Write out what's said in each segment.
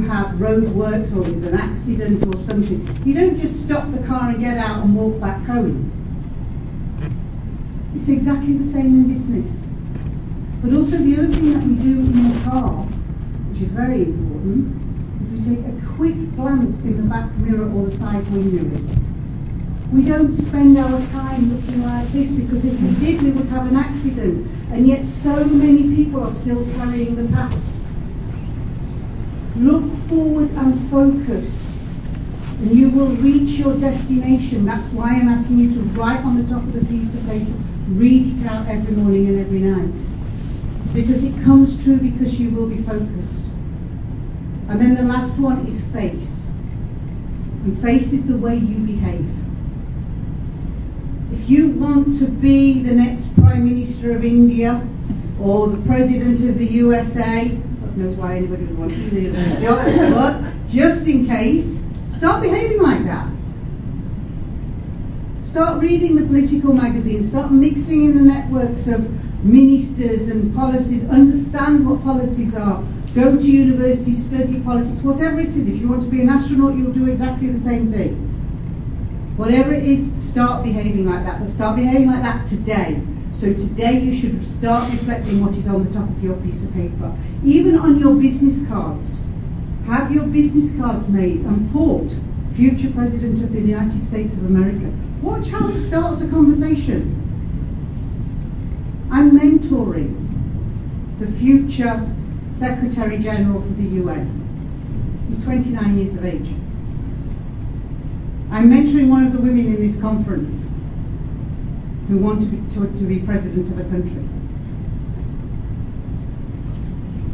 have roadworks or there's an accident or something, you don't just stop the car and get out and walk back home. It's exactly the same in business. But also the other thing that we do in the car, which is very important, is we take a quick glance in the back mirror or the side wing mirrors. We don't spend our time looking like this, because if we did, we would have an accident. And yet so many people are still carrying the past. Look forward and focus, and you will reach your destination. That's why I'm asking you to write on the top of the piece of paper, read it out every morning and every night. Because it comes true because you will be focused. And then the last one is face. And face is the way you behave. If you want to be the next Prime Minister of India or the President of the USA, God knows why anybody would want to do that job, but just in case, start behaving like that. Start reading the political magazines, start mixing in the networks of ministers and policies, understand what policies are, go to university, study politics, whatever it is. If you want to be an astronaut, you'll do exactly the same thing. Whatever it is, start behaving like that, but start behaving like that today. So today you should start reflecting what is on the top of your piece of paper. Even on your business cards. Have your business cards made and put future President of the United States of America. Watch how it starts a conversation. I'm mentoring the future Secretary General for the UN. He's 29 years of age. I'm mentoring one of the women in this conference who want to be president of a country.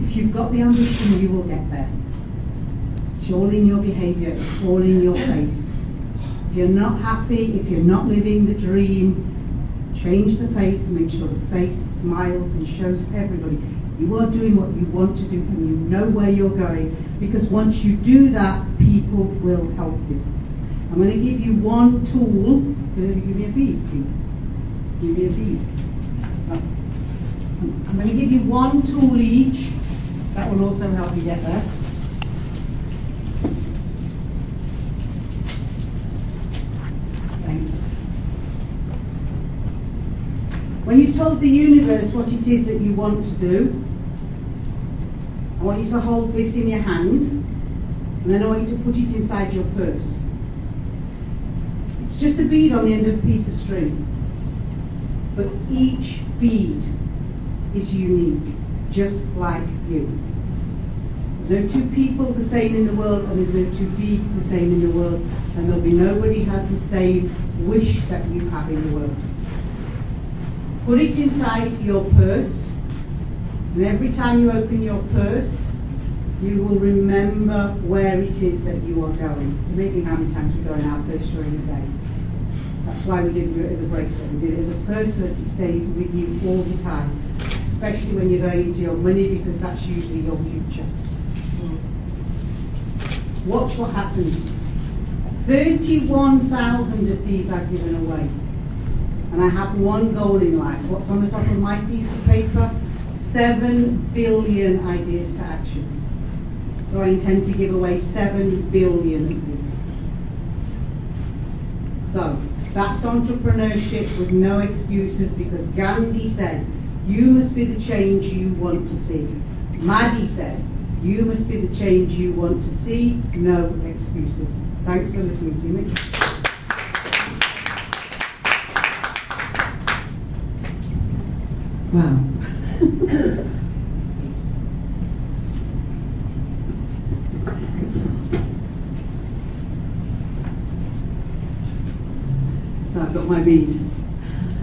If you've got the ambition, you will get there. It's all in your behaviour, it's all in your face. If you're not happy, if you're not living the dream, change the face and make sure the face smiles and shows everybody you are doing what you want to do and you know where you're going, because once you do that, people will help you. I'm going to give you one tool. Give me a bead, please. Give me a bead. I'm going to give you one tool each. That will also help you get there. Thanks. When you've told the universe what it is that you want to do, I want you to hold this in your hand, and then I want you to put it inside your purse. It's just a bead on the end of a piece of string. But each bead is unique, just like you. There's no two people the same in the world, and there's no two beads the same in the world, and there'll be nobody has the same wish that you have in the world. Put it inside your purse, and every time you open your purse, you will remember where it is that you are going. It's amazing how many times we go in our purse during the day. That's why we didn't do it as a bracelet. We did it as a purse so that it stays with you all the time, especially when you're going into your money, because that's usually your future. Watch what happens. 31,000 of these I've given away. And I have one goal in life. What's on the top of my piece of paper? 7 billion ideas to action. So I intend to give away 7 billion of these. So that's entrepreneurship with no excuses, because Gandhi said, you must be the change you want to see. Madi says, you must be the change you want to see, no excuses. Thanks for listening to me. Wow. So I've got my bead.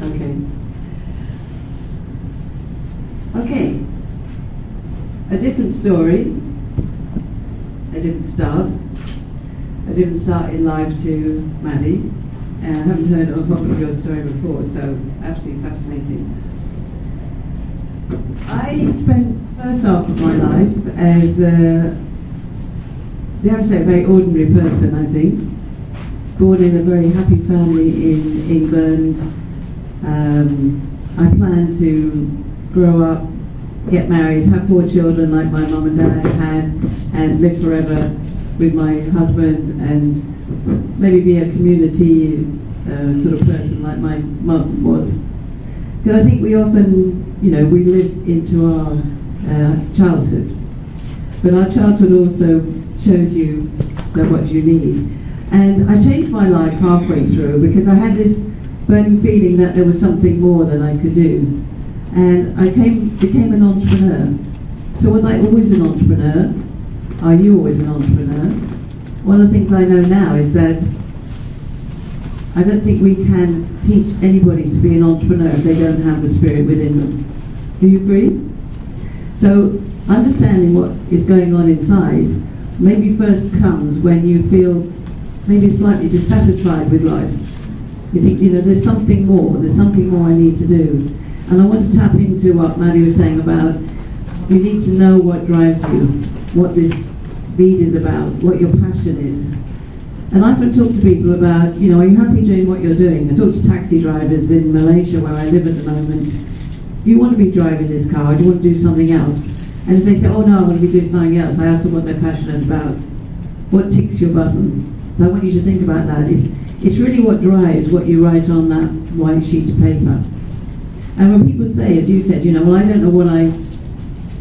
Okay. Okay. A different story, a different start in life to Madi. I haven't heard of your story before, so absolutely fascinating. I spent the first half of my life as dare I say, a very ordinary person, I think. Born in a very happy family in England. I planned to grow up get married, have 4 children like my mum and dad had, and live forever with my husband, and maybe be a community sort of person like my mum was. Because I think we often, we live into our childhood. But our childhood also shows you what you need. And I changed my life halfway through because I had this burning feeling that there was something more that I could do. And I became an entrepreneur. So was I always an entrepreneur? Are you always an entrepreneur? One of the things I know now is that I don't think we can teach anybody to be an entrepreneur if they don't have the spirit within them. Do you agree? So understanding what is going on inside maybe first comes when you feel maybe slightly dissatisfied with life. You think, there's something more I need to do. And I want to tap into what Madi was saying about you need to know what drives you, what this bead is about, what your passion is. And I often talk to people about, are you happy doing what you're doing? I talk to taxi drivers in Malaysia where I live at the moment. Do you want to be driving this car? Or do you want to do something else? And if they say, oh no, I want to be doing something else, I ask them what they're passionate about. What ticks your button? So I want you to think about that. It's really what drives what you write on that white sheet of paper. And when people say, as you said, well, I don't know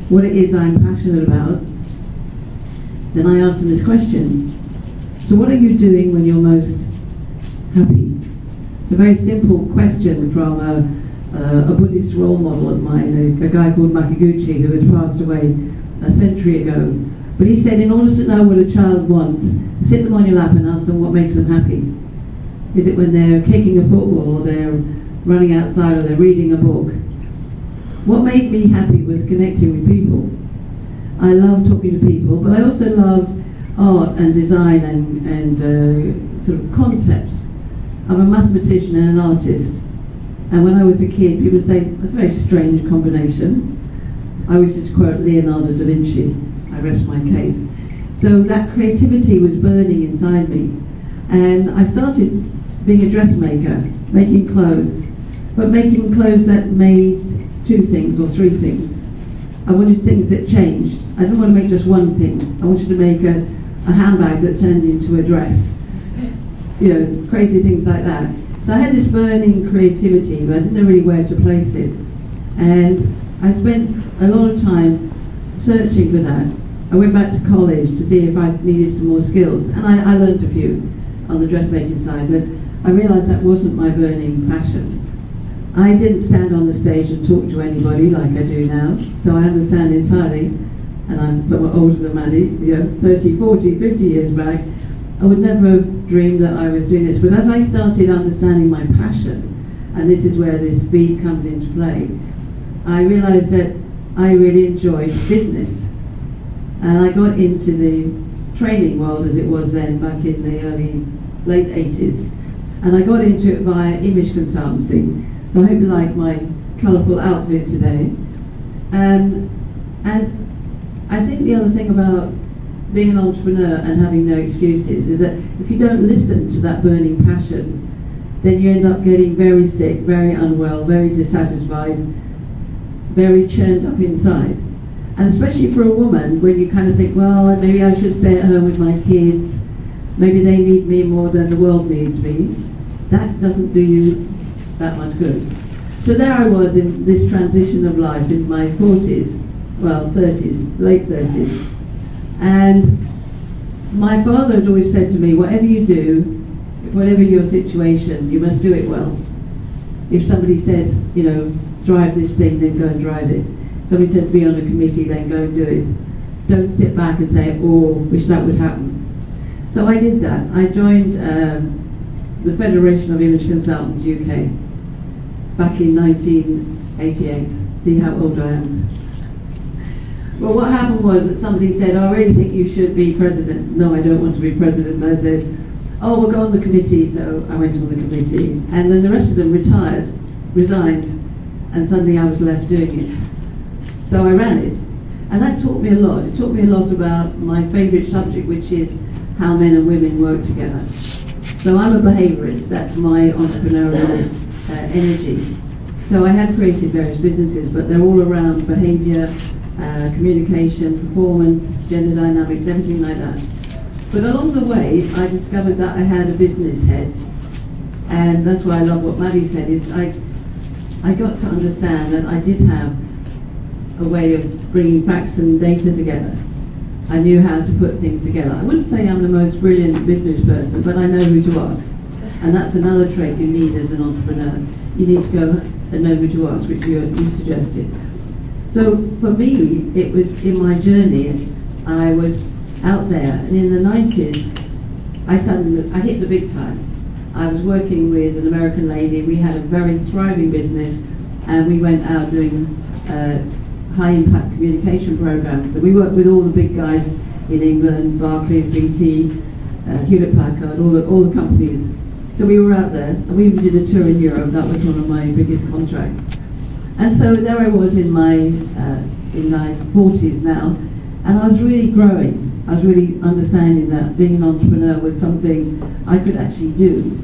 what it is I'm passionate about, then I ask them this question. So what are you doing when you're most happy? It's a very simple question from a Buddhist role model of mine, a guy called Makiguchi, who has passed away a century ago. But he said, in order to know what a child wants, sit them on your lap and ask them what makes them happy. Is it when they're kicking a football, or they're running outside, or they're reading a book? What made me happy was connecting with people. I love talking to people, but I also loved art and design and sort of concepts. I'm a mathematician and an artist. And when I was a kid, people would say, that's a very strange combination. I always used to quote Leonardo da Vinci. I rest my case. So that creativity was burning inside me. And I started being a dressmaker, making clothes, but making clothes that made 2 things or 3 things. I wanted things that changed. I didn't want to make just one thing. I wanted to make a handbag that turned into a dress. Crazy things like that. So I had this burning creativity, but I didn't know really where to place it. And I spent a lot of time searching for that. I went back to college to see if I needed some more skills, and I learned a few on the dressmaking side, but I realised that wasn't my burning passion. I didn't stand on the stage and talk to anybody like I do now, so I understand entirely, and I'm somewhat older than Madi, 30, 40, 50 years back. I would never have dreamed that I was doing this, but as I started understanding my passion, and this is where this bead comes into play, I realised that I really enjoyed business. And I got into the training world as it was then, back in the late 80s. And I got into it via image consultancy. So I hope you like my colourful outfit today. And I think the other thing about being an entrepreneur and having no excuses is that if you don't listen to that burning passion, then you end up getting very sick, very unwell, very dissatisfied, very churned up inside. And especially for a woman, when you kind of think, well, maybe I should stay at home with my kids, maybe they need me more than the world needs me, that doesn't do you that much good. So there I was in this transition of life in my 40s, well, 30s, late 30s. And my father had always said to me, whatever you do, whatever your situation, you must do it well. If somebody said, drive this thing, then go and drive it. Somebody said to be on a committee, then go and do it. Don't sit back and say, oh, wish that would happen. So I did that. I joined the Federation of Image Consultants UK back in 1988. See how old I am. Well, what happened was that somebody said, I really think you should be president. No, I don't want to be president. I said, oh, we'll go on the committee. So I went on the committee. And then the rest of them resigned, and suddenly I was left doing it. So I ran it. And that taught me a lot. It taught me a lot about my favourite subject, which is how men and women work together. So I'm a behaviourist. That's my entrepreneurial energy. So I had created various businesses, but they're all around behaviour, communication, performance, gender dynamics, everything like that. But along the way, I discovered that I had a business head. And that's why I love what Madi said, is I got to understand that I did have a way of bringing facts and data together. I knew how to put things together. I wouldn't say I'm the most brilliant business person, but I know who to ask. And that's another trait you need as an entrepreneur. You need to go and know who to ask, which you suggested. So for me, it was in my journey, I was out there, and in the 90s, I hit the big time. I was working with an American lady. We had a very thriving business, and we went out doing high-impact communication programs. And we worked with all the big guys in England, Barclays, BT, Hewlett-Packard, all the companies. So we were out there, and we even did a tour in Europe. That was one of my biggest contracts. And so there I was in my 40s now, and I was really growing. I was really understanding that being an entrepreneur was something I could actually do.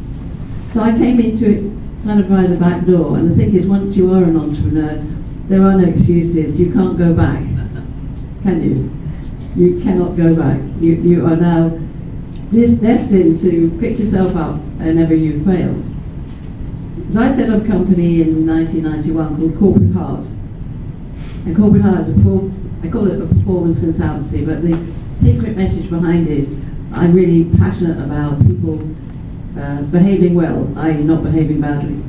So I came into it kind of by the back door, and the thing is, once you are an entrepreneur, there are no excuses. You can't go back, can you? You cannot go back. You are now destined to pick yourself up whenever you fail. So I set up a company in 1991 called Corporate Heart. And Corporate Heart, I call it a performance consultancy, but the secret message behind it, I'm really passionate about people behaving well, i.e. not behaving badly.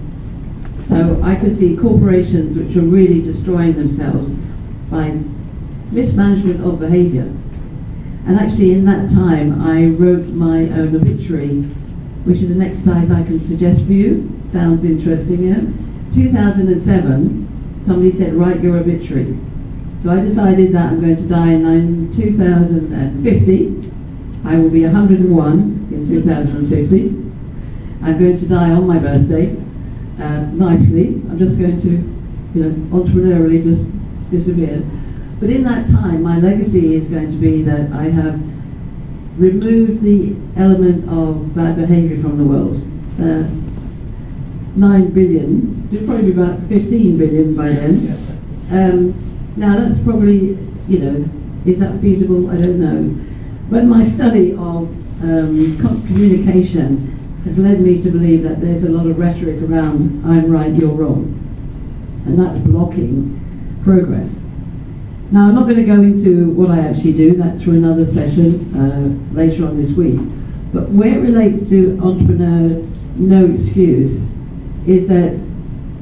So I could see corporations which are really destroying themselves by mismanagement of behaviour. And actually in that time I wrote my own obituary, which is an exercise I can suggest for you. Sounds interesting, yeah? 2007, somebody said, write your obituary. So I decided that I'm going to die in 2050. I will be 101 in 2050. I'm going to die on my birthday, nicely. I'm just going to, entrepreneurially just disappear. But in that time, my legacy is going to be that I have removed the element of bad behaviour from the world. 9 billion, it'll probably be about 15 billion by then. Now that's probably, is that feasible? I don't know. But my study of communication has led me to believe that there's a lot of rhetoric around I'm right, you're wrong. And that's blocking progress. Now I'm not going to go into what I actually do, that's for another session later on this week. But where it relates to entrepreneur no excuse is that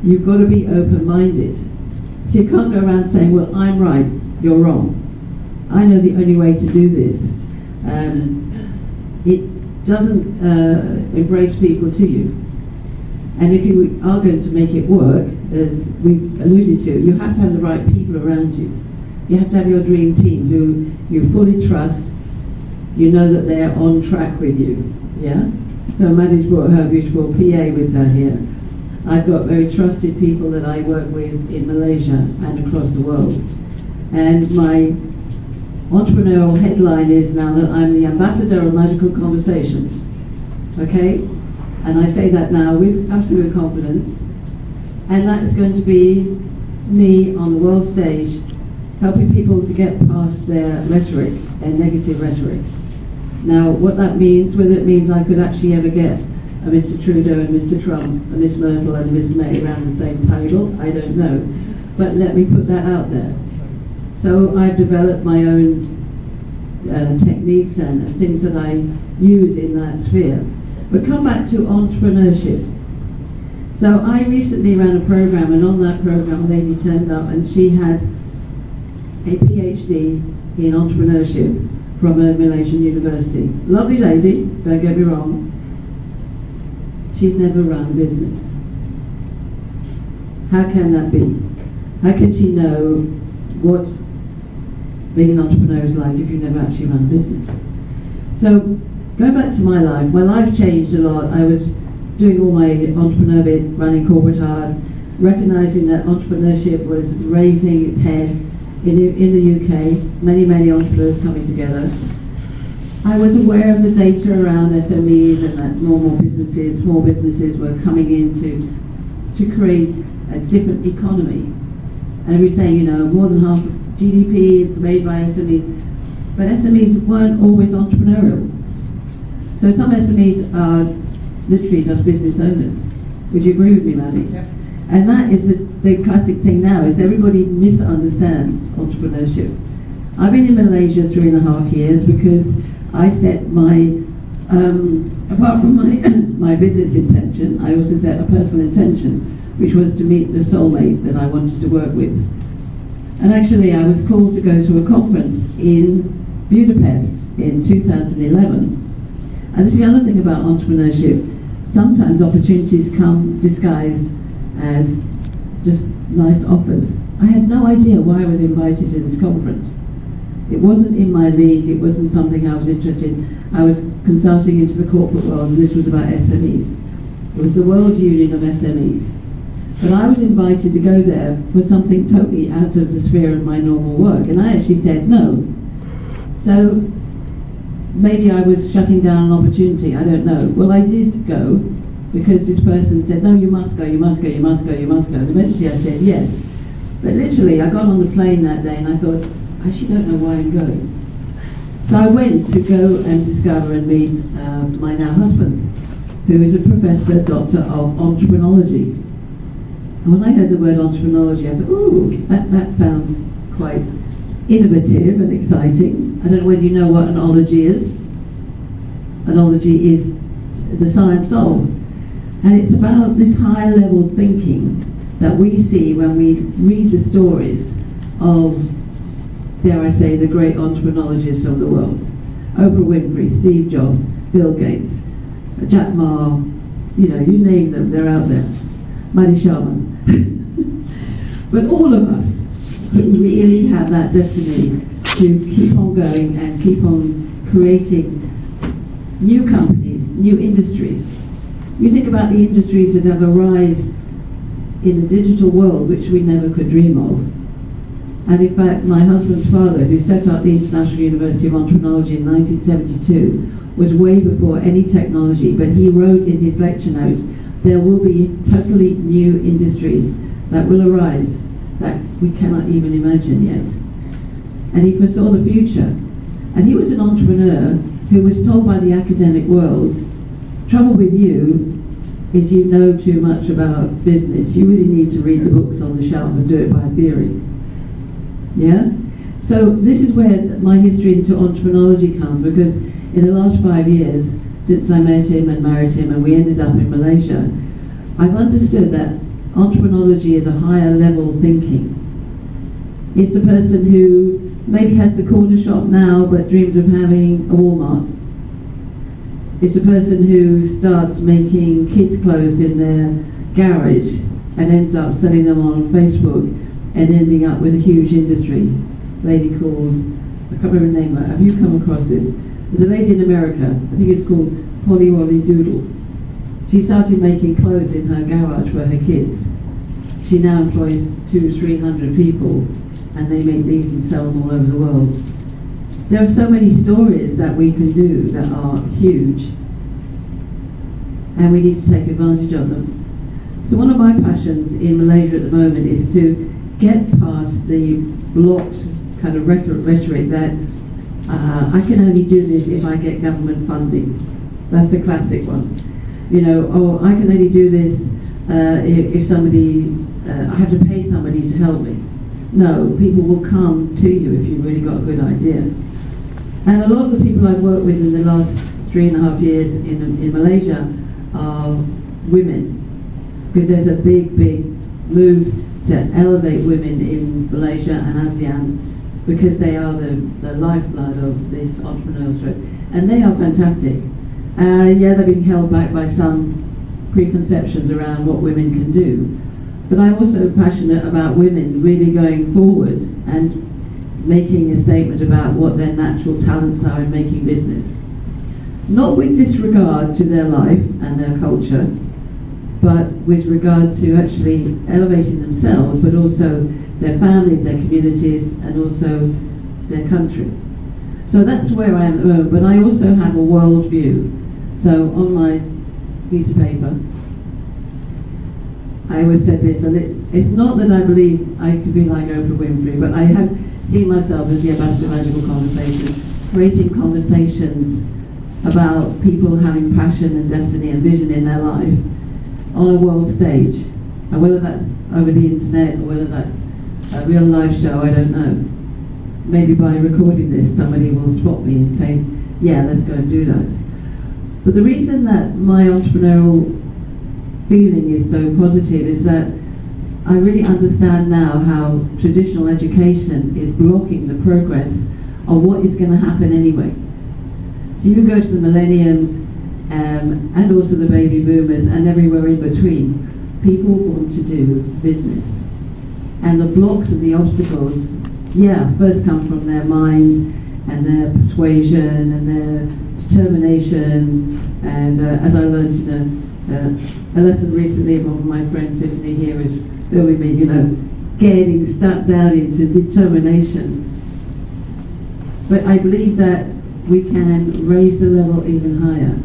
you've got to be open-minded. So you can't go around saying, well, I'm right, you're wrong. I know the only way to do this. It doesn't embrace people to you. And if you are going to make it work, as we've alluded to, you have to have the right people around you. You have to have your dream team who you fully trust. You know that they are on track with you. Yeah? So Madi's brought her beautiful PA with her here. I've got very trusted people that I work with in Malaysia and across the world. And my entrepreneurial headline is now that I'm the ambassador of magical conversations. Okay? And I say that now with absolute confidence. And that is going to be me on the world stage helping people to get past their rhetoric, their negative rhetoric. Now, what that means, whether it means I could actually ever get a Mr. Trudeau and Mr. Trump, a Miss Myrtle and a Miss May around the same table, I don't know. But let me put that out there. So I've developed my own techniques and things that I use in that sphere. But come back to entrepreneurship. So I recently ran a program, and on that program a lady turned up and she had a PhD in entrepreneurship from a Malaysian university. Lovely lady, don't get me wrong. She's never run a business. How can that be? How can she know what being an entrepreneur is like if you never actually run a business? So, going back to my life changed a lot. I was doing all my entrepreneur bit, running Corporate Heart, recognizing that entrepreneurship was raising its head in the UK, many entrepreneurs coming together. I was aware of the data around SMEs and that small businesses were coming into to create a different economy. And we're saying, you know, more than half of GDP is made by SMEs, but SMEs weren't always entrepreneurial. So some SMEs are literally just business owners. Would you agree with me, Madi? Yep. And that is the classic thing now, is everybody misunderstands entrepreneurship. I've been in Malaysia 3.5 years because I set my, apart from my business intention, I also set a personal intention, which was to meet the soulmate that I wanted to work with. And actually I was called to go to a conference in Budapest in 2011. And this is the other thing about entrepreneurship. Sometimes opportunities come disguised as just nice offers. I had no idea why I was invited to this conference. It wasn't in my league, it wasn't something I was interested in. I was consulting into the corporate world, and this was about SMEs. It was the World Union of SMEs. But I was invited to go there for something totally out of the sphere of my normal work, and I actually said no. So maybe I was shutting down an opportunity, I don't know. Well, I did go, because this person said, no, you must go, you must go, you must go, you must go. And eventually I said yes. But literally, I got on the plane that day and I thought, I actually don't know why I'm going. So I went to go and discover and meet my now husband, who is a professor, doctor of entrepreneurship. And when I heard the word entrepreneurship, I thought, ooh, that sounds quite innovative and exciting. I don't know whether you know what an ology is. An ology is the science of. And it's about this high level thinking that we see when we read the stories of, dare I say, the great entrepreneurists of the world. Oprah Winfrey, Steve Jobs, Bill Gates, Jack Ma, you know, you name them, they're out there. Madi Sharma. But all of us who really have that destiny to keep on going and keep on creating new companies, new industries. You think about the industries that have arisen in the digital world, which we never could dream of. And in fact, my husband's father, who set up the International University of Entrepreneurship in 1972, was way before any technology, but he wrote in his lecture notes, there will be totally new industries that will arise that we cannot even imagine yet. And he foresaw the future. And he was an entrepreneur who was told by the academic world, trouble with you is you know too much about business. You really need to read the books on the shelf and do it by theory. Yeah? So this is where my history into entrepreneurship comes, because in the last 5 years, since I met him and married him and we ended up in Malaysia, I've understood that entrepreneurship is a higher level thinking. It's the person who maybe has the corner shop now but dreams of having a Walmart. It's the person who starts making kids' clothes in their garage and ends up selling them on Facebook and ending up with a huge industry. A lady called, I can't remember the name, have you come across this? There's a lady in America, I think it's called Pauline Doodle. She started making clothes in her garage for her kids. She now employs 200-300 people, and they make these and sell them all over the world. There are so many stories that we can do that are huge, and we need to take advantage of them. So one of my passions in Malaysia at the moment is to get past the blocked kind of rhetoric that I can only do this if I get government funding. That's the classic one. You know, oh, I can only do this if somebody, I have to pay somebody to help me. No, people will come to you if you've really got a good idea. And a lot of the people I've worked with in the last 3.5 years in Malaysia are women, because there's a big move to elevate women in Malaysia and ASEAN, because they are the lifeblood of this entrepreneurship. And they are fantastic. Yeah, they're being held back by some preconceptions around what women can do. But I'm also passionate about women really going forward and making a statement about what their natural talents are in making business. Not with disregard to their life and their culture, but with regard to actually elevating themselves, but also their families, their communities, and also their country. So that's where I am at the moment, but I also have a world view. So on my piece of paper, I always said this, and it's not that I believe I could be like Oprah Winfrey, but I have seen myself as the ambassador of magical conversation, creating conversations about people having passion and destiny and vision in their life on a world stage. And whether that's over the internet or whether that's a real live show, I don't know. Maybe by recording this, somebody will spot me and say, yeah, let's go and do that. But the reason that my entrepreneurial feeling is so positive is that I really understand now how traditional education is blocking the progress of what is going to happen anyway. So you go to the millenniums and also the baby boomers and everywhere in between, people want to do business. And the blocks and the obstacles, first come from their mind and their persuasion and their determination. And as I learned in a lesson recently from my friend Tiffany here is filming me, getting stuck down into determination. But I believe that we can raise the level even higher.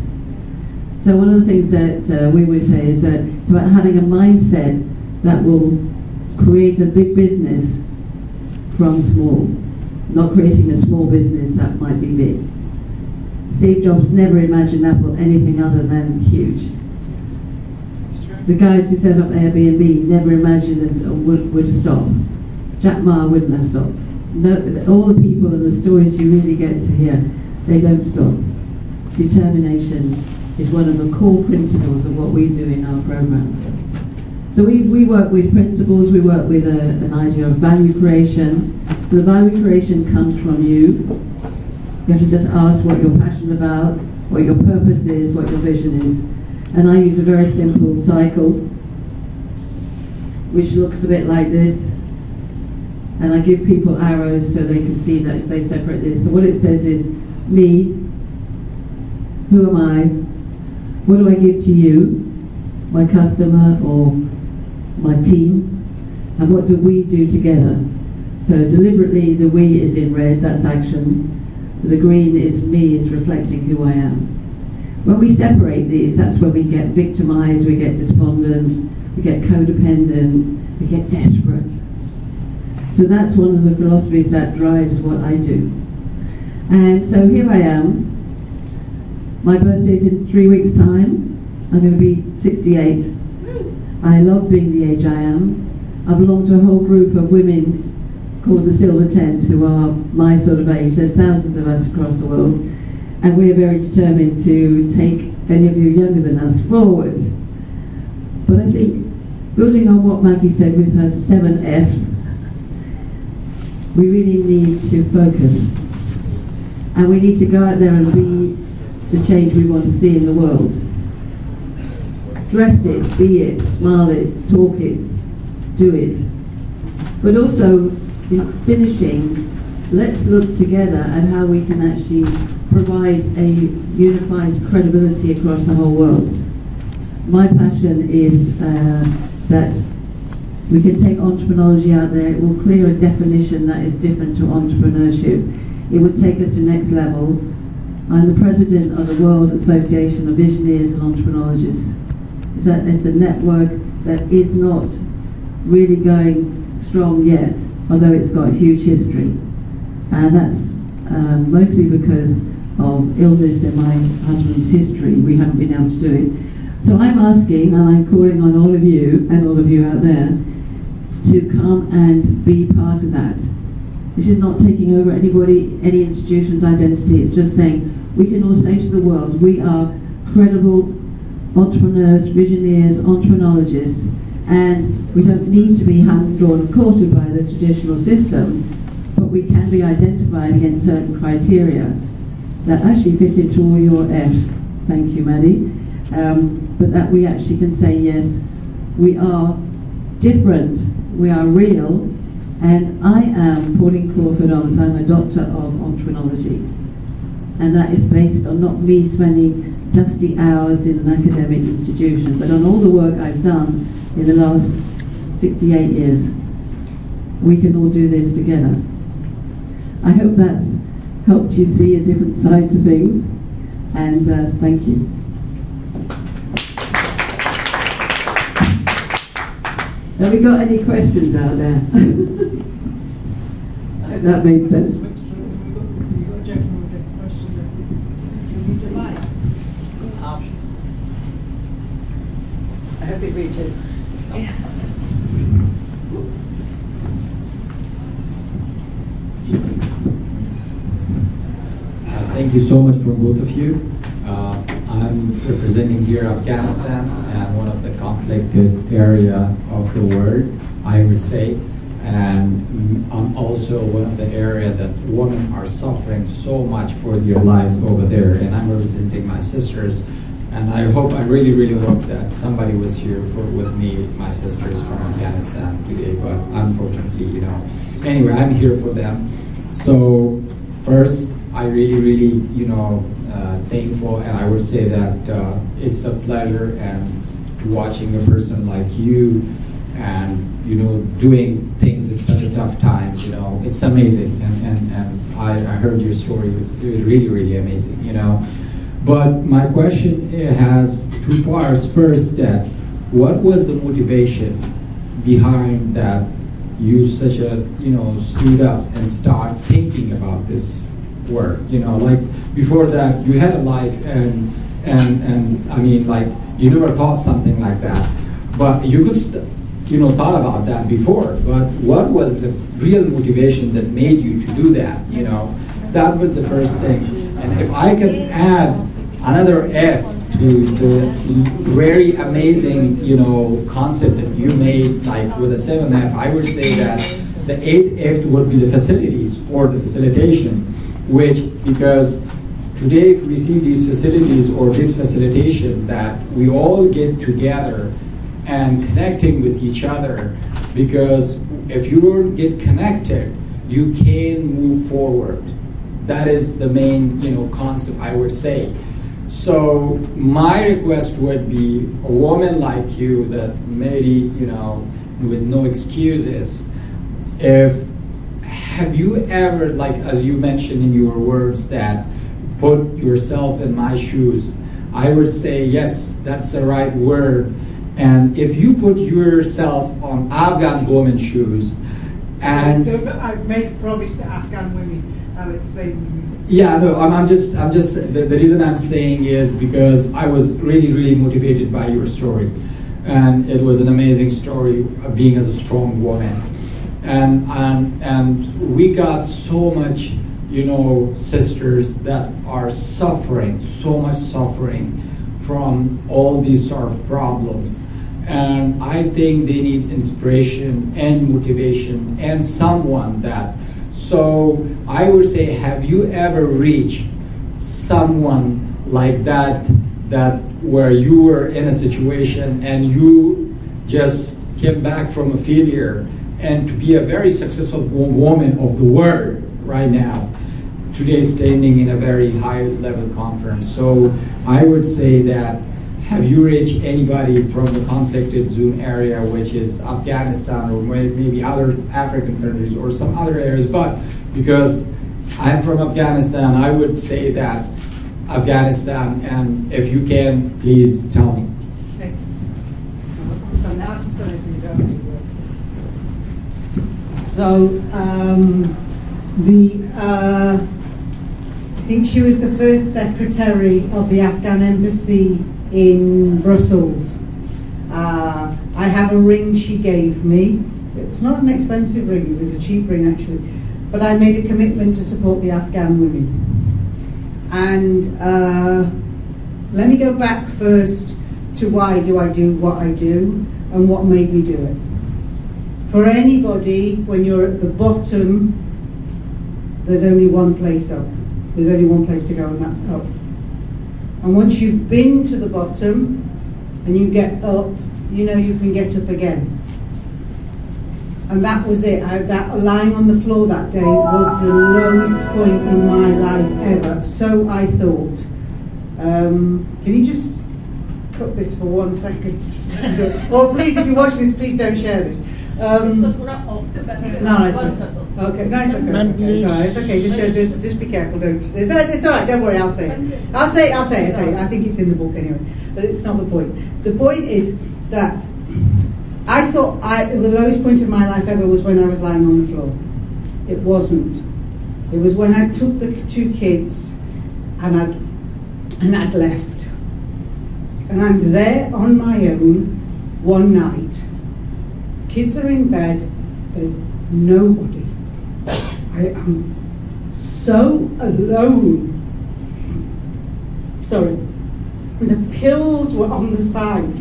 So one of the things that we always say is that it's about having a mindset that will create a big business from small, not creating a small business that might be big. Steve Jobs never imagined Apple anything other than huge. The guys who set up Airbnb never imagined it would stop. Jack Ma wouldn't have stopped. No, all the people and the stories you really get to hear, they don't stop. Determination is one of the core principles of what we do in our programs. So we work with principles, we work with an idea of value creation. The value creation comes from you. You have to just ask what you're passionate about, what your purpose is, what your vision is. And I use a very simple cycle, which looks a bit like this. And I give people arrows so they can see that if they separate this. So what it says is, me, who am I, what do I give to you, my customer or my team, and what do we do together? So deliberately the we is in red, that's action. The green is me, is reflecting who I am. When we separate these, that's when we get victimized, we get despondent, we get codependent, we get desperate. So that's one of the philosophies that drives what I do. And so here I am. My birthday's in 3 weeks' time. I'm going to be 68. I love being the age I am. I belong to a whole group of women called the Silver Tent who are my sort of age. There's thousands of us across the world. And we are very determined to take any of you younger than us forward. But I think, building on what Maggie said with her 7 Fs, we really need to focus. And we need to go out there and be the change we want to see in the world. Dress it, be it, smile it, talk it, do it. But also, in finishing, let's look together at how we can actually provide a unified credibility across the whole world. My passion is that we can take entrepreneurship out there. It will clear a definition that is different to entrepreneurship. It would take us to the next level. I'm the president of the World Association of Visionaries and Entrepreneurologists. It's a network that is not really going strong yet, although it's got a huge history. And that's mostly because of illness in my husband's history. We haven't been able to do it. So I'm asking, and I'm calling on all of you, and all of you out there, to come and be part of that. This is not taking over anybody, any institution's identity. It's just saying, we can all say to the world, we are credible entrepreneurs, visionaries, entrepreneurologists, and we don't need to be hand-drawn and quartered by the traditional system, but we can be identified against certain criteria that actually fit into all your Fs. Thank you, Madi. But that we actually can say, yes, we are different, we are real, and I am Pauline Crawford Omps. I'm a doctor of entrepreneurology. And that is based on not me spending dusty hours in an academic institution, but on all the work I've done in the last 68 years. We can all do this together. I hope that's helped you see a different side to things, and thank you. Have we got any questions out there? I hope that made sense. We've got a gentleman with a question there. You need the mic. I hope it reaches. Yes. Thank you so much for both of you. I'm representing here Afghanistan and one of the conflicted area of the world, I would say. And I'm also one of the area that women are suffering so much for their lives over there. And I'm representing my sisters. And I really, really hope that somebody was here with me, my sisters from Afghanistan today. But unfortunately, you know. Anyway, I'm here for them. So first, I really, really, you know, thankful, and I would say that it's a pleasure and watching a person like you and, you know, doing things at such a tough time, you know, it's amazing. And I heard your story, it was really, really amazing, you know. But my question has two parts. First, that what was the motivation behind that you stood up and start thinking about this work? You know, like before that, you had a life, and I mean, like you never thought something like that, but you could, thought about that before. But what was the real motivation that made you to do that? You know, that was the first thing. And if I could add another F to the very amazing, concept that you made, like with a 7F, I would say that the 8F would be the facilities or the facilitation, because today if we see these facilities or this facilitation, that we all get together and connecting with each other, because if you don't get connected, you can't move forward. That is the main, concept, I would say. So my request would be a woman like you that maybe, with no excuses, have you ever, like as you mentioned in your words, that put yourself in my shoes? I would say yes, that's the right word. And if you put yourself on Afghan women's shoes, and I've made a promise to Afghan women. I'll explain. Yeah, no, the reason I'm saying is because I was really, really motivated by your story. And it was an amazing story of being as a strong woman. And we got so much, sisters that are suffering, so much suffering from all these sort of problems. And I think they need inspiration and motivation and someone that. So I would say, have you ever reached someone like that where you were in a situation and you just came back from a failure, and to be a very successful woman of the world right now, today standing in a very high level conference? So I would say that, have you reached anybody from the conflicted zone area, which is Afghanistan or maybe other African countries or some other areas? But because I'm from Afghanistan, I would say that Afghanistan, and if you can, please tell me. Okay. So now I'm going to go. So I think she was the first secretary of the Afghan embassy in Brussels. I have a ring she gave me. It's not an expensive ring, it was a cheap ring actually. But I made a commitment to support the Afghan women. And let me go back first to why do I do what I do and what made me do it. For anybody, when you're at the bottom, there's only one place up. There's only one place to go, and that's up. And once you've been to the bottom and you get up, you can get up again. And that was it. That lying on the floor that day was the lowest point in my life ever. So I thought. Can you just cut this for 1 second? Or please, if you watch this, please don't share this. No, it's okay. Okay, no, it's okay. It's okay. Just be careful. Don't. It's all right. Don't worry. I'll say it. I'll say it. I think it's in the book anyway. But it's not the point. The point is that I thought the lowest point of my life ever was when I was lying on the floor. It wasn't. It was when I took the 2 kids and I'd left. And I'm there on my own one night. Kids are in bed, there's nobody. I am so alone. Sorry. And the pills were on the side.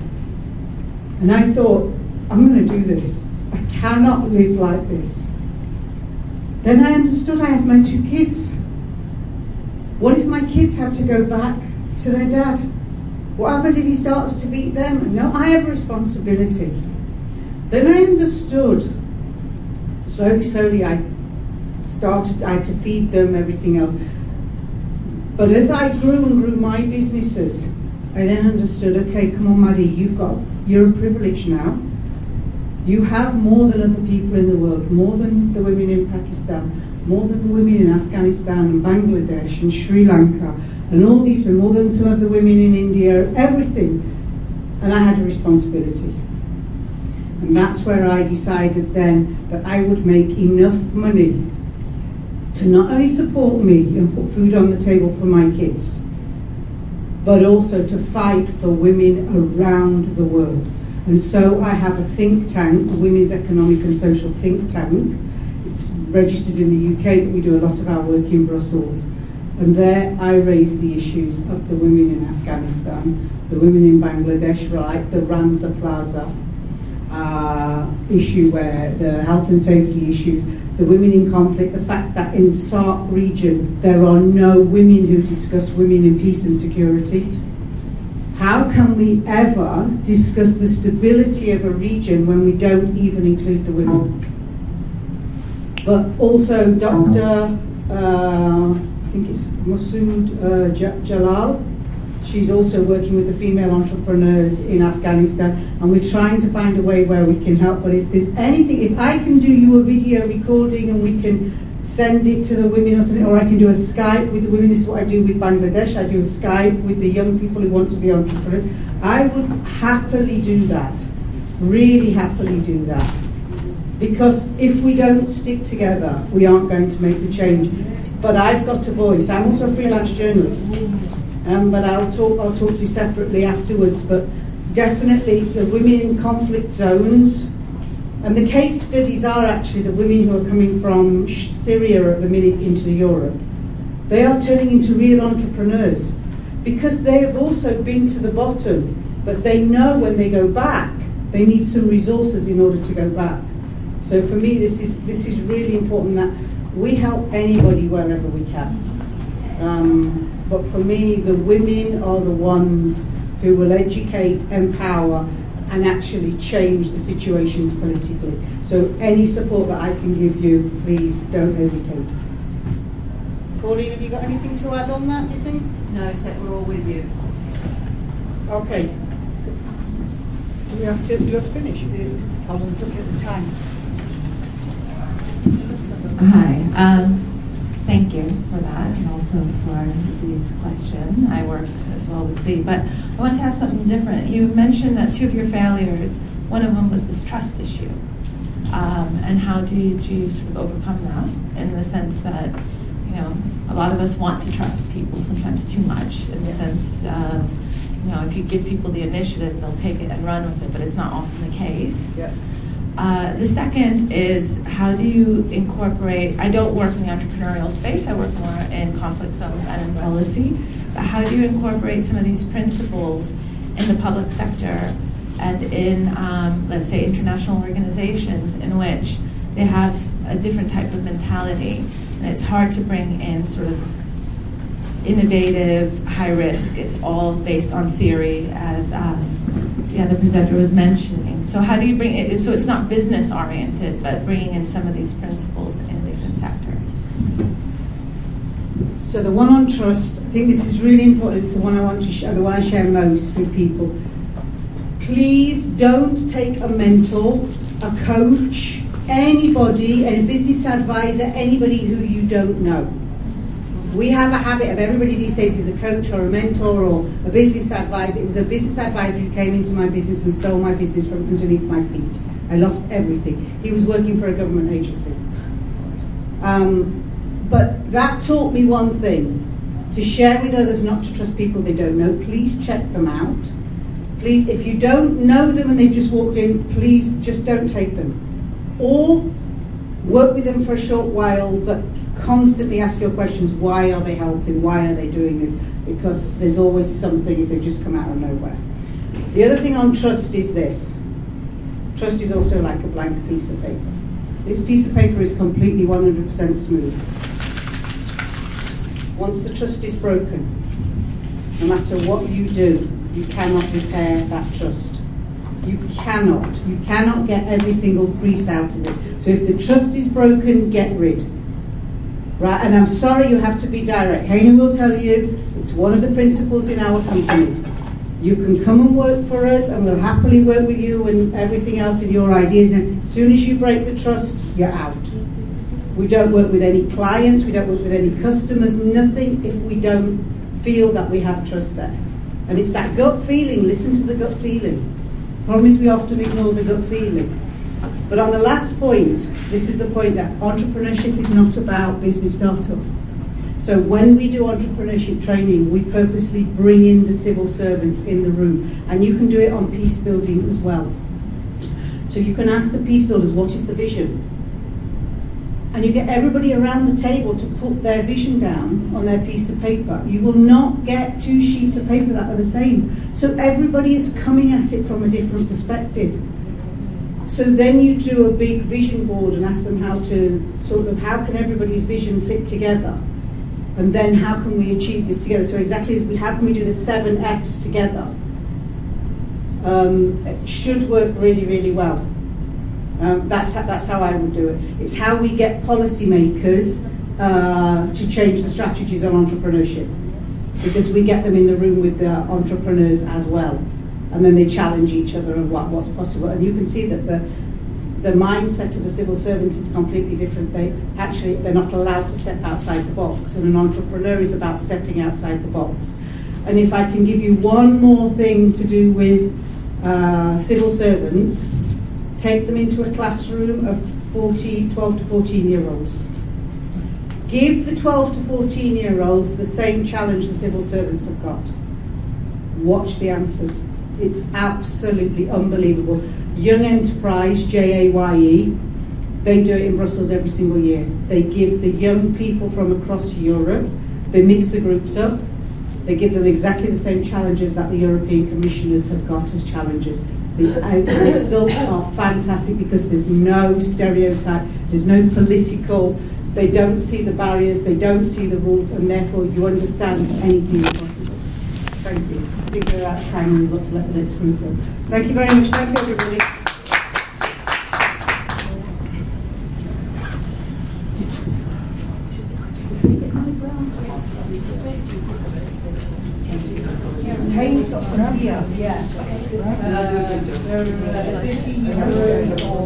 And I thought, I'm going to do this. I cannot live like this. Then I understood I had my 2 kids. What if my kids had to go back to their dad? What happens if he starts to beat them? No, I have a responsibility. Then I understood. Slowly I had to feed them, everything else. But as I grew and grew my businesses, I then understood, okay, come on, Madi, you're a privilege now. You have more than other people in the world, more than the women in Pakistan, more than the women in Afghanistan and Bangladesh and Sri Lanka, and all these women, more than some of the women in India, everything. And I had a responsibility. And that's where I decided then that I would make enough money to not only support me and put food on the table for my kids, but also to fight for women around the world. And so I have a think tank, a women's economic and social think tank. It's registered in the UK, but we do a lot of our work in Brussels. And there I raise the issues of the women in Afghanistan, the women in Bangladesh, like the Ramza Plaza issue, where the health and safety issues, the women in conflict, the fact that in SARC region there are no women who discuss women in peace and security. How can we ever discuss the stability of a region when we don't even include the women? But also Dr. I think it's Masood Jalal. She's also working with the female entrepreneurs in Afghanistan, and we're trying to find a way where we can help. But if there's anything, if I can do you a video recording and we can send it to the women or something, or I can do a Skype with the women, this is what I do with Bangladesh, I do a Skype with the young people who want to be entrepreneurs, I would happily do that, really happily do that. Because if we don't stick together, we aren't going to make the change. But I've got a voice. I'm also a freelance journalist. But I'll talk to you separately afterwards. But definitely the women in conflict zones, and the case studies are actually the women who are coming from Syria at the minute into Europe. They are turning into real entrepreneurs because they have also been to the bottom, but they know when they go back, they need some resources in order to go back. So for me, this is really important that we help anybody wherever we can. But for me, the women are the ones who will educate, empower, and actually change the situations politically. So any support that I can give you, please don't hesitate. Pauline, have you got anything to add on that, do you think? No, except we're all with you. Okay. Do you have to finish? I will look at the time. Hi. Thank you for that, and also for Z's question. I work as well with Z, but I want to ask something different. You mentioned that 2 of your failures, one of them was this trust issue. And how did you sort of overcome that, in the sense that, you know, a lot of us want to trust people, sometimes too much, in the sense, you know, if you give people the initiative, they'll take it and run with it, but it's not often the case. Yeah. The second is, how do you incorporate, I don't work in the entrepreneurial space, I work more in conflict zones and in policy, but how do you incorporate some of these principles in the public sector and in, let's say, international organizations in which they have a different type of mentality, and it's hard to bring in sort of innovative, high risk, it's all based on theory, as the other presenter was mentioning. So how do you bring it, so it's not business oriented, but bringing in some of these principles in different sectors? So the one on trust, I think this is really important. It's the one I want to share, the one I share most with people. Please don't take a mentor, a coach, anybody, a business advisor, anybody who you don't know. We have a habit of everybody these days is a coach or a mentor or a business advisor. It was a business advisor who came into my business and stole my business from underneath my feet. I lost everything. He was working for a government agency. But that taught me one thing, to share with others, not to trust people they don't know. Please check them out. Please, if you don't know them and they've just walked in, please just don't take them. Or work with them for a short while, but constantly ask your questions. Why are they helping? Why are they doing this? Because there's always something if they just come out of nowhere. The other thing on trust is this. Trust is also like a blank piece of paper. This piece of paper is completely 100% smooth. Once the trust is broken, no matter what you do, you cannot repair that trust. You cannot get every single crease out of it. So if the trust is broken, get rid. Right, and I'm sorry you have to be direct. Haney will tell you, it's one of the principles in our company. You can come and work for us and we'll happily work with you and everything else in your ideas. And as soon as you break the trust, you're out. We don't work with any clients, we don't work with any customers, nothing if we don't feel that we have trust there. And it's that gut feeling, listen to the gut feeling. The problem is we often ignore the gut feeling. But on the last point, this is the point that entrepreneurship is not about business startup. So when we do entrepreneurship training, we purposely bring in the civil servants in the room. And you can do it on peace building as well. So you can ask the peace builders, what is the vision? And you get everybody around the table to put their vision down on their piece of paper. You will not get 2 sheets of paper that are the same. So everybody is coming at it from a different perspective. So then you do a big vision board and ask them how can everybody's vision fit together? And then how can we achieve this together? So exactly how can we do the 7 Fs together? It should work really, really well. That's how I would do it. It's how we get policymakers to change the strategies on entrepreneurship, because we get them in the room with the entrepreneurs as well, and then they challenge each other on what's possible. And you can see that the mindset of a civil servant is completely different. They're not allowed to step outside the box, and an entrepreneur is about stepping outside the box. And if I can give you one more thing to do with civil servants, take them into a classroom of 12 to 14-year-olds. Give the 12 to 14-year-olds the same challenge the civil servants have got. Watch the answers. It's absolutely unbelievable. Young Enterprise, JAYE, they do it in Brussels every single year. They give the young people from across Europe, they mix the groups up, they give them exactly the same challenges that the European commissioners have got as challenges. The results are fantastic because there's no stereotype, there's no political, they don't see the barriers, they don't see the rules, and therefore you understand anything is possible. Thank you. I think we're out of time and we've got to let the next group go. Thank you very much. Thank you, everybody. Haynes got some here, yeah. They're 15 euros or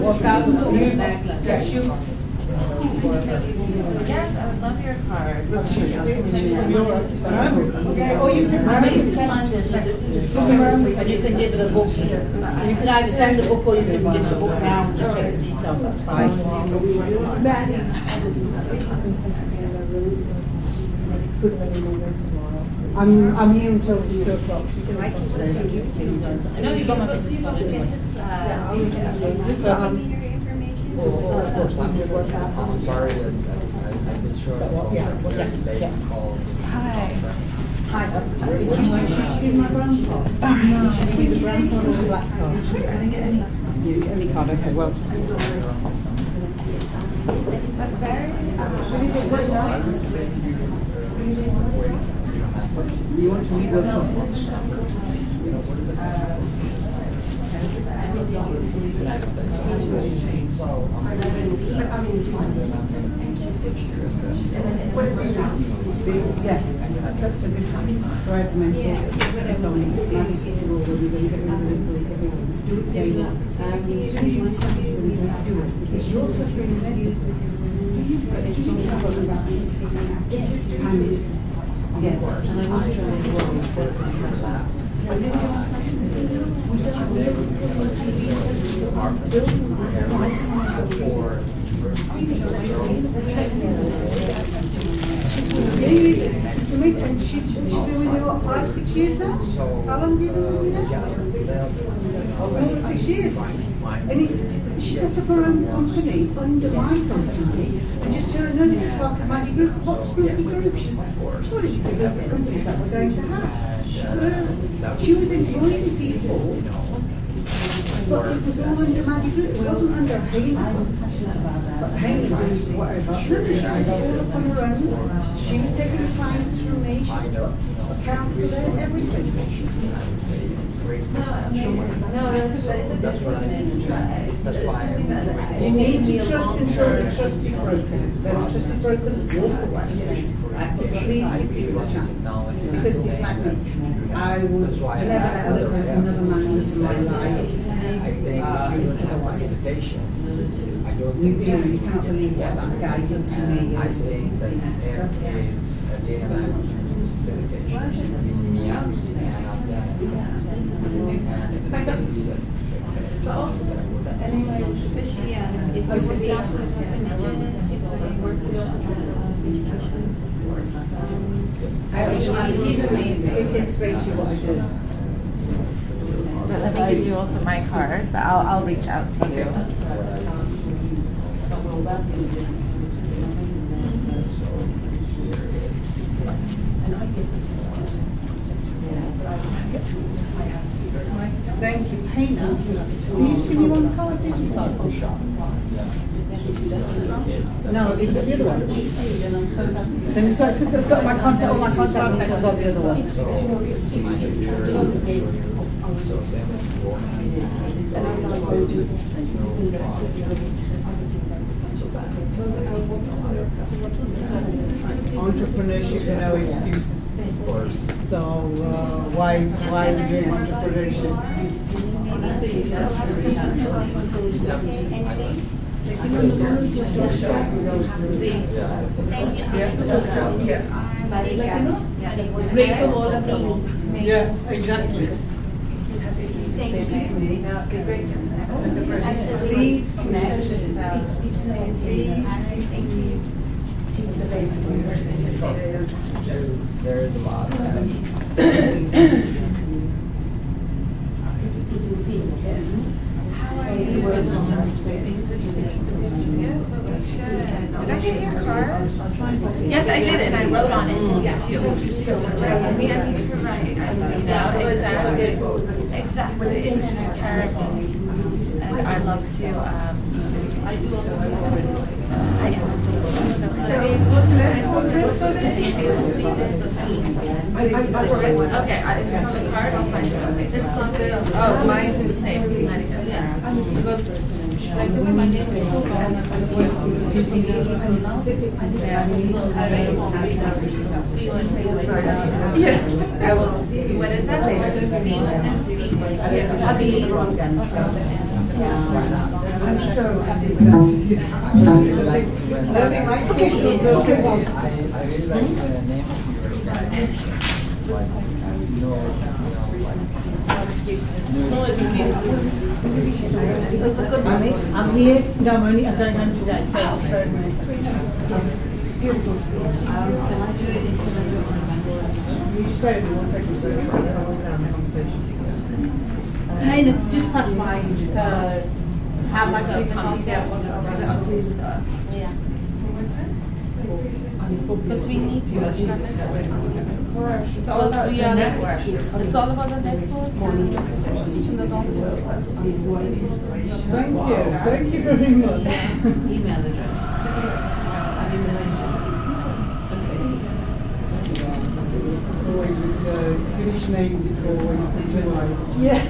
walk out of the Yes, I would love your card. Okay, or you can I'm based in London, so this is and you can give the book. You can either send the book or you can give the book now and just take the details, that's fine. I'm here until 2 o'clock. So I can I know you got my business card. Of course, I'm sorry that I just showed up late call. Hi. Should you give my brown card? No. Should you give the brown card or the black card? I didn't get any. Any card, okay, well. I would send you a message. You want to meet with someone? What is it? United States. So I'm going to say, yeah, so this one. So I have mentioned told me do it daily. And as soon as you decide you're going to do it, because you're suffering immensely. It's amazing. And she's been with you, what, 5, 6 years now? How long have you been with me now? More than 6 years. And she set up her own company under my company. And just to know this is part of Madi Group, Omps Group and Group. She said, what is the companies that we're going to have? She was employing people, but it was all under Madi Group. It wasn't under Hayden. But Hayden was whatever. She did all up on her own. She was taking the clients from me. She was a counsellor, everything. That's what I need. That's why You need to trust until the trust is broken. Then the trust is broken, walk away. Right? But please give people a chance. Because it's like me. I would never let another man into my life. I think if you don't have facilitation, I don't think so. You cannot believe what that guy did to me. I think that there is a data facilitation in Miami and Afghanistan. But also, anyway, especially if you would be asked with images, you know, like work with institutions. He's amazing. He can explain to you what I do. But let me give you also my card, but I'll reach out to you. Thank you. Paina, please give me one card. This is not No, it's the other one. Then so it's got my contact, all my contact details on the other one. Entrepreneurship, no excuses. So why are we doing entrepreneurship? Yeah, exactly. Please connect. There is a lot. How are you? Did I get your card? Yes, I did, and I wrote on it too. I need to write. Exactly. It's just terrible. And I love to. I do also. I am so okay, if it's on the card, I'll find it. It's not there. Oh, mine's the same. Yeah. I will. What is that? I'm so happy with that. I really like the name of your organization. I'm here. No, I'm going home today. So it's very nice. Beautiful speech. Can I do it? You just bear with me 1 second. Hey, just pass by. Have my business details. Yeah. Because we need you. It's all about the network. It's all about the network. Thank you very much. Email address. Always with Finnish names, it's always the two lines. Yeah.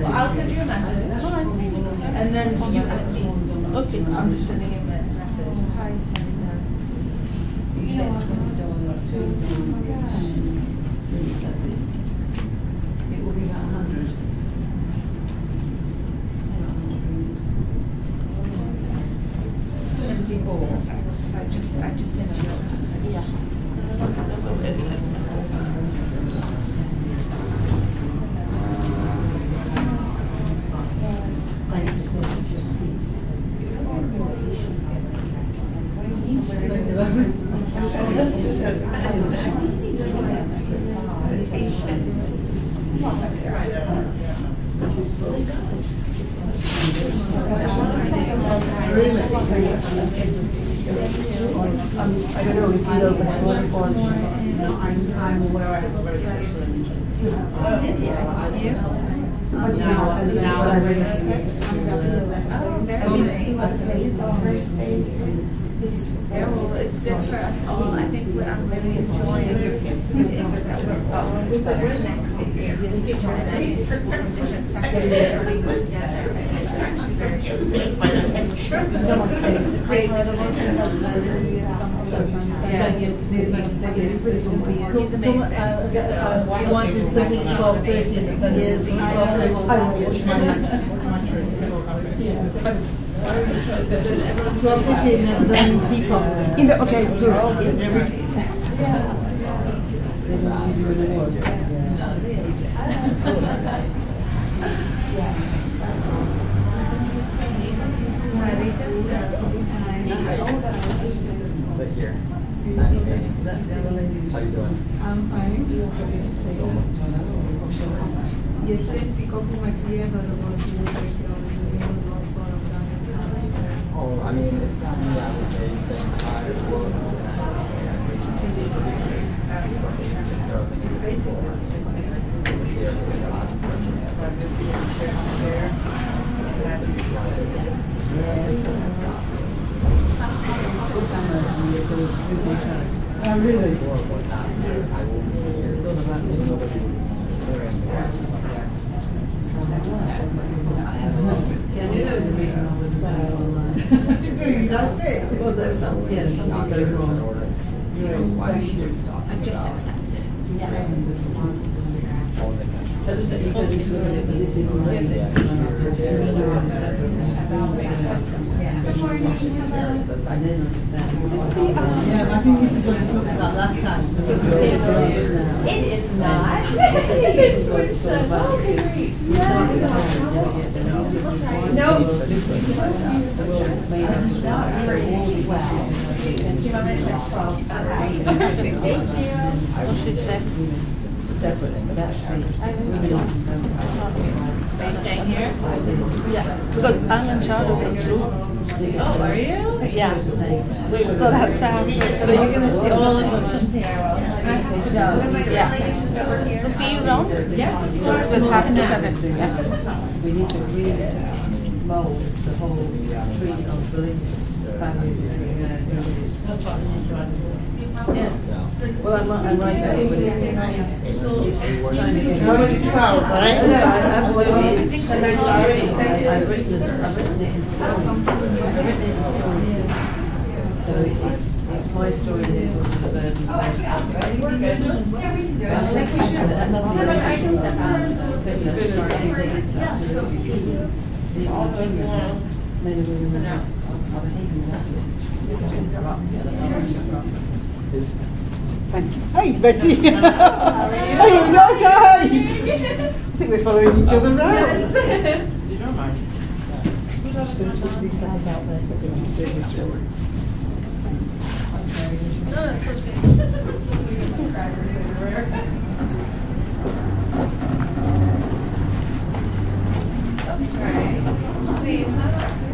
Well, I'll send you a message. And then you add me. Okay. I'm just sending you a message. Hi, it's Madi. I don't know if you know, but I'm aware I have a very Well, it's good for us all. I think what I'm really enjoying is that we're all different sectors putting this together. It's actually very good. He's amazing. We wanted something 12, 13 years. I watch my 12, 13, and then keep up. Okay, Sit here. Nice meeting. How you doing? I'm fine. Yesterday we got to material about Oh, I mean, it's not me, I would say, it's the entire world. It's basically really? That's it. Well, there's something going wrong. I've just accepted. So just that you can look at it, but this is my I don't understand. Yeah, I think this is what we talked about last time. It is not. It's switched up. No. Separate, but actually, Are you staying here? Yeah, because I'm in charge of this room. Oh, are you? Yeah. So that's So you're gonna see all of them on here. I have to go. yeah. So see you around? Yes, of course. We'll have to connect. Yeah. we need to re-mold the whole tree of values. That's what I'm trying to do. Yeah. Well, I'm right there, but it's trying to get. How much 12, right? No, absolutely. I've written it in story. So it's my story that is also the burden. And that's the other step out. Men and women are taking something. Hey, Betty. Hey, Josh, hi. I think we're following each other around. I'm just going to talk to these guys out there so they can stay this room.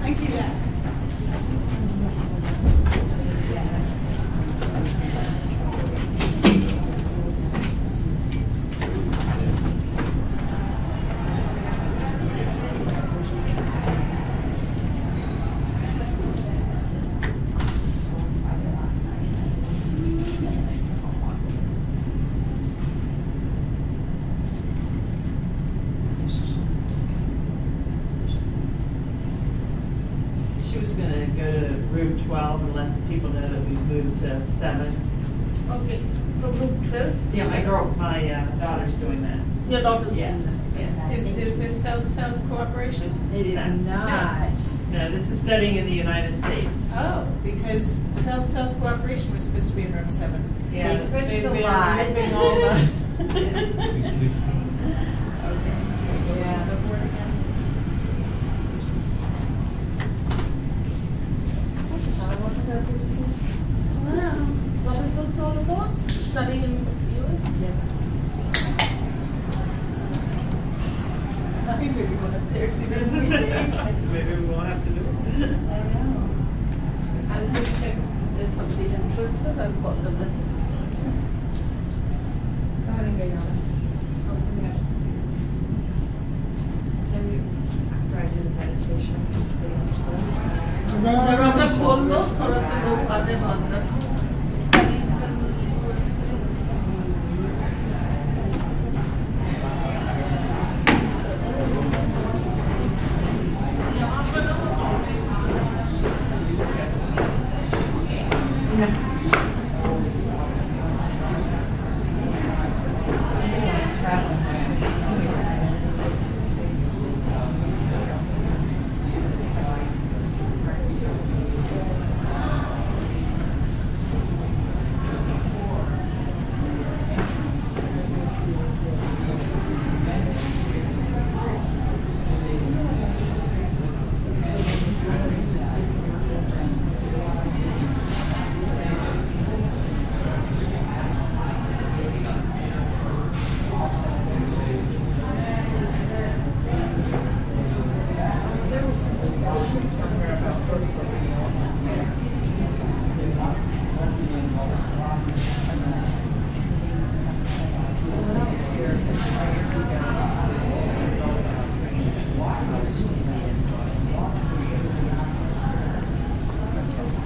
Thank you. She was going to go to room 12 and let the people know that we moved to 7. Okay. From room 12? Yeah, my daughter's doing that. Your daughter's Yes. Yeah. Is this self cooperation? It is not. No, this is studying in the United States. Oh, because self cooperation was supposed to be in room 7. Yeah. They switched They've a been lot. moving all the. Yeah. seriously than we think. Maybe we won't have to do it. I know. I'll just check if there's somebody interested, I'll call them in. दरवाजा खोल लो थोड़ा सा लोग आने अंदर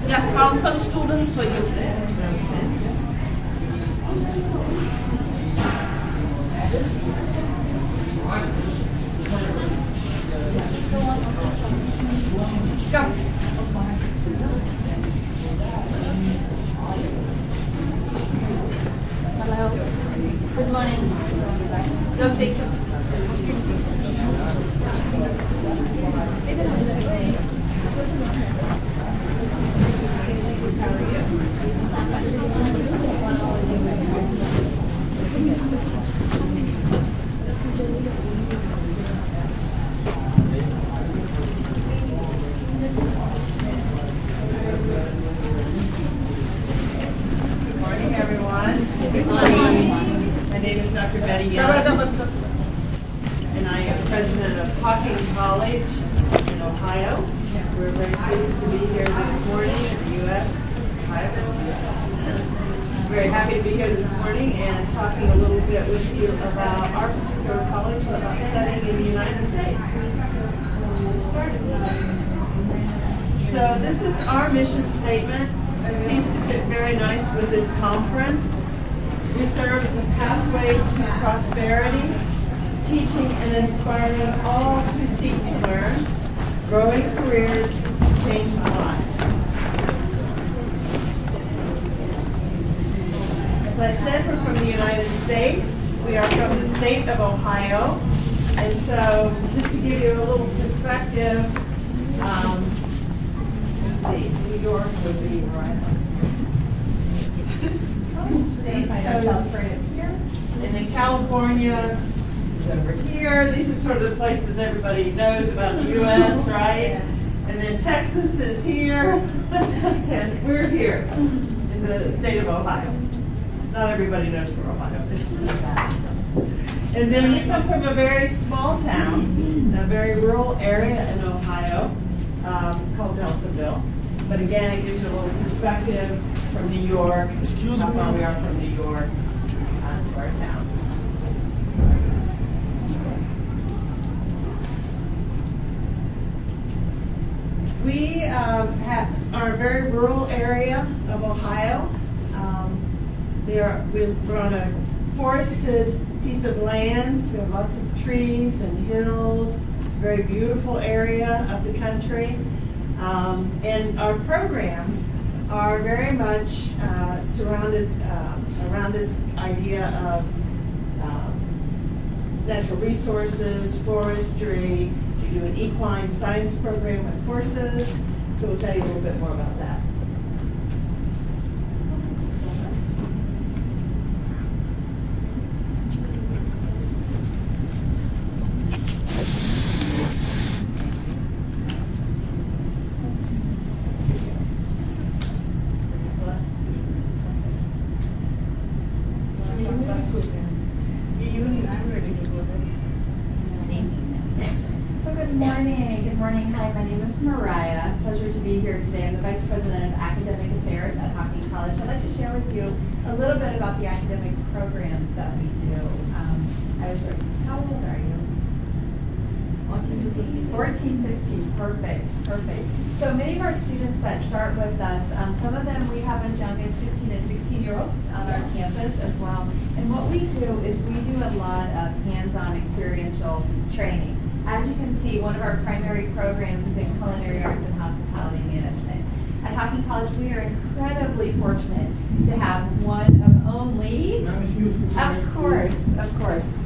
Yeah, found some students for you. Come. Hello. Good morning. Don't take us. It is in the way. Good morning, everyone. Good morning. My name is Dr. Betty Young, and I am president of Hawking College in Ohio. We're very pleased to be here this morning in the U.S. Very happy to be here this morning and talking a little bit with you about our particular college and about studying in the United States. Let's get started. So this is our mission statement. It seems to fit very nice with this conference. We serve as a pathway to prosperity, teaching and inspiring all who seek to learn, growing careers, changing lives. As I said, we're from the United States. We are from the state of Ohio. And so just to give you a little perspective, let's see, New York would be right on. East Coast, and then California is over here. These are sort of the places everybody knows about the U.S., right? And then Texas is here, and we're here in the state of Ohio. Not everybody knows where Ohio is. And then we come from a very small town, a very rural area in Ohio called Nelsonville. But again, it gives you a little perspective from New York, how far we are from New York to our town. We are a very rural area of Ohio. We're on a forested piece of land. So we have lots of trees and hills. It's a very beautiful area of the country. And our programs are very much surrounded around this idea of natural resources, forestry. We do an equine science program with horses. So we'll tell you a little bit more about that. good morning. Good morning. Hi, my name is Mariah. Pleasure to be here today. I'm the Vice President of Academic Affairs at Hocking College. I'd like to share with you a little bit about the academic programs that we do. How old are you? 14, 15. Perfect. So many of our students that start with us, some of them we have as young as 15 and 16-year-olds on our campus as well. And what we do is we do a lot of hands-on experiential training. As you can see, one of our primary programs is in culinary arts and hospitality management. At Hocking College, we are incredibly fortunate to have one of only, of course.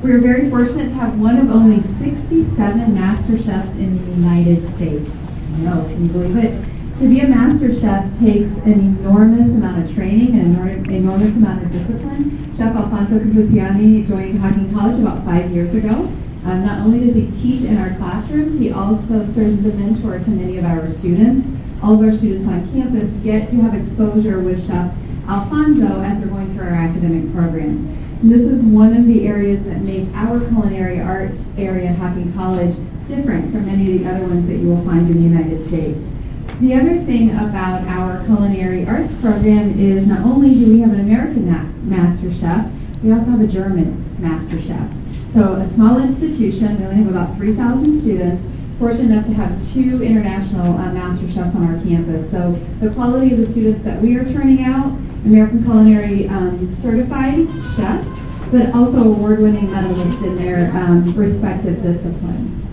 We're very fortunate to have one of only 67 master chefs in the United States. I know, can you believe it? To be a master chef takes an enormous amount of training and an enormous amount of discipline. Chef Alfonso Capuciani joined Hocking College about 5 years ago. Not only does he teach in our classrooms, he also serves as a mentor to many of our students. All of our students on campus get to have exposure with Chef Alfonso as they're going through our academic programs. And this is one of the areas that make our culinary arts area at Hocking College different from many of the other ones that you will find in the United States. The other thing about our culinary arts program is not only do we have an American master chef, we also have a German master chef. So a small institution, we only have about 3,000 students, fortunate enough to have 2 international master chefs on our campus. So the quality of the students that we are turning out, American Culinary certified chefs, but also award-winning medalists in their respective discipline.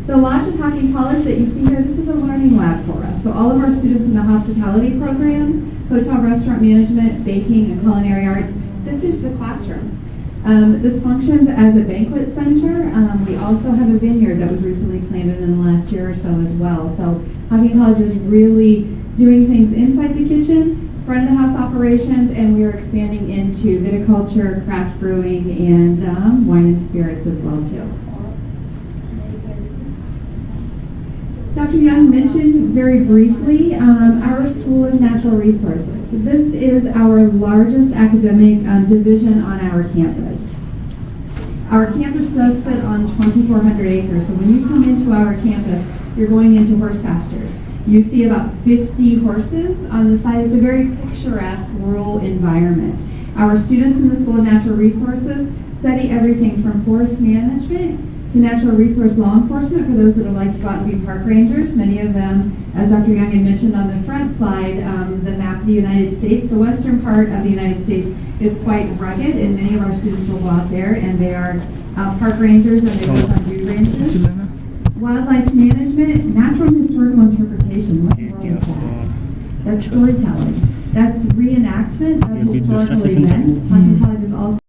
The lodge at Hocking College that you see here, this is a learning lab for us. So all of our students in the hospitality programs, hotel restaurant management, baking, and culinary arts, this is the classroom. This functions as a banquet center. We also have a vineyard that was recently planted in the last year or so as well. So Hocking College is really doing things inside the kitchen, front of the house operations, and we are expanding into viticulture, craft brewing, and wine and spirits as well too. Dr. Young mentioned very briefly our School of Natural Resources. This is our largest academic division on our campus. Our campus does sit on 2,400 acres, so when you come into our campus, you're going into horse pastures. You see about 50 horses on the side. It's a very picturesque rural environment. Our students in the School of Natural Resources study everything from forest management to natural resource law enforcement for those that would like to go out and be park rangers. Many of them, as Dr. Young had mentioned on the front slide, the map of the United States, the western part of the United States is quite rugged, and many of our students will go out there and they are park rangers and they work on food ranches. Wildlife management, natural and historical interpretation. What in the world is that? That's storytelling. That's reenactment of historical events. Hocking College is also